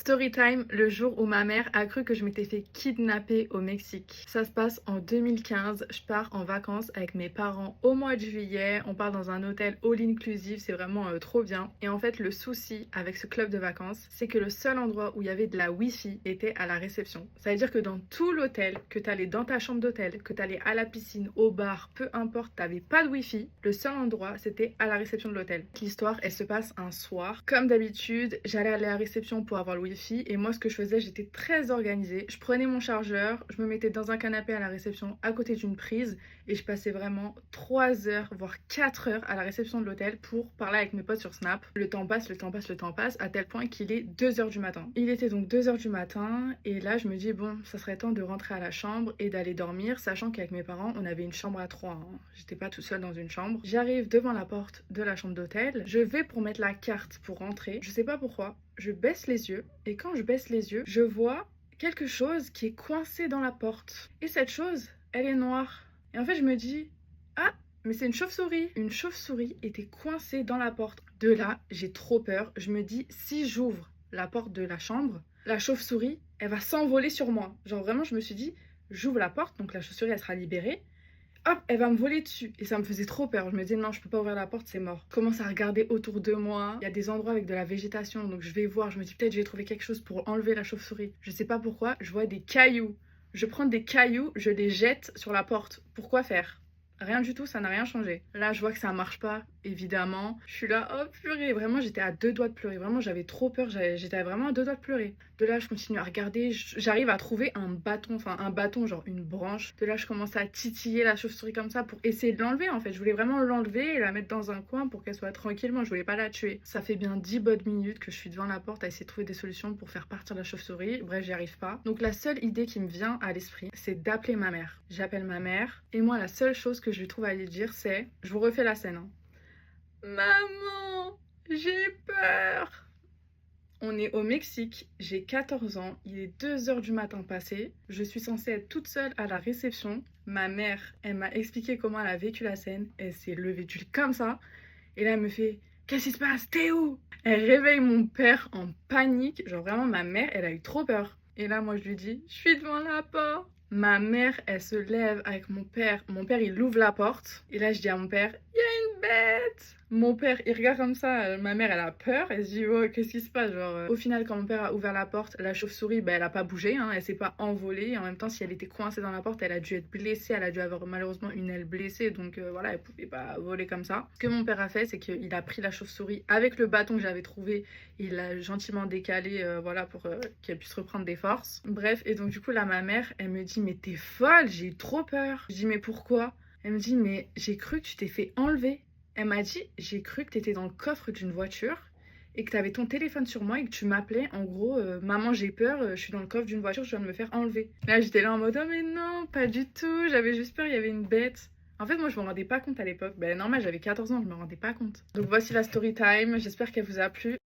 Story time, le jour où ma mère a cru que je m'étais fait kidnapper au Mexique. Ça se passe en 2015, je pars en vacances avec mes parents au mois de juillet, on part dans un hôtel all inclusive, c'est vraiment trop bien. Et en fait le souci avec ce club de vacances, c'est que le seul endroit où il y avait de la wifi était à la réception. Ça veut dire que dans tout l'hôtel, que t'allais dans ta chambre d'hôtel, que t'allais à la piscine, au bar, peu importe, t'avais pas de wifi, le seul endroit c'était à la réception de l'hôtel. L'histoire elle se passe un soir, comme d'habitude, j'allais à la réception pour avoir le wifi et moi ce que je faisais, j'étais très organisée. Je prenais mon chargeur, je me mettais dans un canapé à la réception à côté d'une prise et je passais vraiment 3 heures voire 4 heures à la réception de l'hôtel pour parler avec mes potes sur Snap. Le temps passe, le temps passe, le temps passe à tel point qu'il est 2 heures du matin. Il était donc 2 heures du matin et là je me dis bon, ça serait temps de rentrer à la chambre et d'aller dormir, sachant qu'avec mes parents on avait une chambre à 3 hein. J'étais pas toute seule dans une chambre. J'arrive devant la porte de la chambre d'hôtel, je vais pour mettre la carte pour rentrer, je sais pas pourquoi, je baisse les yeux et quand je baisse les yeux, je vois quelque chose qui est coincé dans la porte. Et cette chose, elle est noire. Et en fait, je me dis, ah, mais c'est une chauve-souris. Une chauve-souris était coincée dans la porte. De là, j'ai trop peur. Je me dis, si j'ouvre la porte de la chambre, la chauve-souris, elle va s'envoler sur moi. Genre vraiment, je me suis dit, j'ouvre la porte, donc la chauve-souris, elle sera libérée. Hop, elle va me voler dessus. Et ça me faisait trop peur. Je me disais, non, je peux pas ouvrir la porte, c'est mort. Je commence à regarder autour de moi. Il y a des endroits avec de la végétation, donc je vais voir. Je me dis, peut-être je vais trouver quelque chose pour enlever la chauve-souris. Je sais pas pourquoi, je vois des cailloux. Je prends des cailloux, je les jette sur la porte. Pourquoi faire? Rien du tout, ça n'a rien changé. Là, je vois que ça marche pas, évidemment. Je suis là, oh purée, vraiment, j'étais à 2 doigts de pleurer. Vraiment, j'avais trop peur, j'étais vraiment à 2 doigts de pleurer. De là, je continue à regarder, j'arrive à trouver un bâton, enfin un bâton, genre une branche. De là, je commence à titiller la chauve-souris comme ça pour essayer de l'enlever, en fait. Je voulais vraiment l'enlever et la mettre dans un coin pour qu'elle soit tranquillement, je voulais pas la tuer. Ça fait bien 10 bonnes minutes que je suis devant la porte à essayer de trouver des solutions pour faire partir la chauve-souris. Bref, j'y arrive pas. Donc la seule idée qui me vient à l'esprit, c'est d'appeler ma mère. J'appelle ma mère et moi, la seule chose que je lui trouve à lui dire, c'est, je vous refais la scène, hein. Maman, j'ai peur. On est au Mexique, j'ai 14 ans, il est 2 heures du matin passé, je suis censée être toute seule à la réception. Ma mère, elle m'a expliqué comment elle a vécu la scène, elle s'est levée du lit comme ça, et là elle me fait qu'est-ce qui se passe? T'es où? Elle réveille mon père en panique, genre vraiment ma mère, elle a eu trop peur. Et là moi je lui dis, je suis devant la porte. Ma mère, elle se lève avec mon père il ouvre la porte, et là je dis à mon père, il y a une bête! Mon père, il regarde comme ça, ma mère, elle a peur, elle se dit, oh, qu'est-ce qui se passe? Genre, au final, quand mon père a ouvert la porte, la chauve-souris, bah, elle a pas bougé, hein, elle s'est pas envolée. Et en même temps, si elle était coincée dans la porte, elle a dû être blessée, elle a dû avoir malheureusement une aile blessée, donc voilà, elle pouvait pas voler comme ça. Ce que mon père a fait, c'est qu'il a pris la chauve-souris avec le bâton que j'avais trouvé, il l'a gentiment décalé, voilà, pour qu'elle puisse reprendre des forces. Bref, et donc du coup, là, ma mère, elle me dit, mais t'es folle, j'ai eu trop peur. Je dis, mais pourquoi? Elle me dit, mais j'ai cru que tu t'es fait enlever. Elle m'a dit, j'ai cru que tu étais dans le coffre d'une voiture et que tu avais ton téléphone sur moi et que tu m'appelais en gros, maman j'ai peur, je suis dans le coffre d'une voiture, je viens de me faire enlever. Là j'étais là en mode, oh mais non, pas du tout, j'avais juste peur, il y avait une bête. En fait moi je me rendais pas compte à l'époque, ben normal j'avais 14 ans, je me rendais pas compte. Donc voici la story time, j'espère qu'elle vous a plu.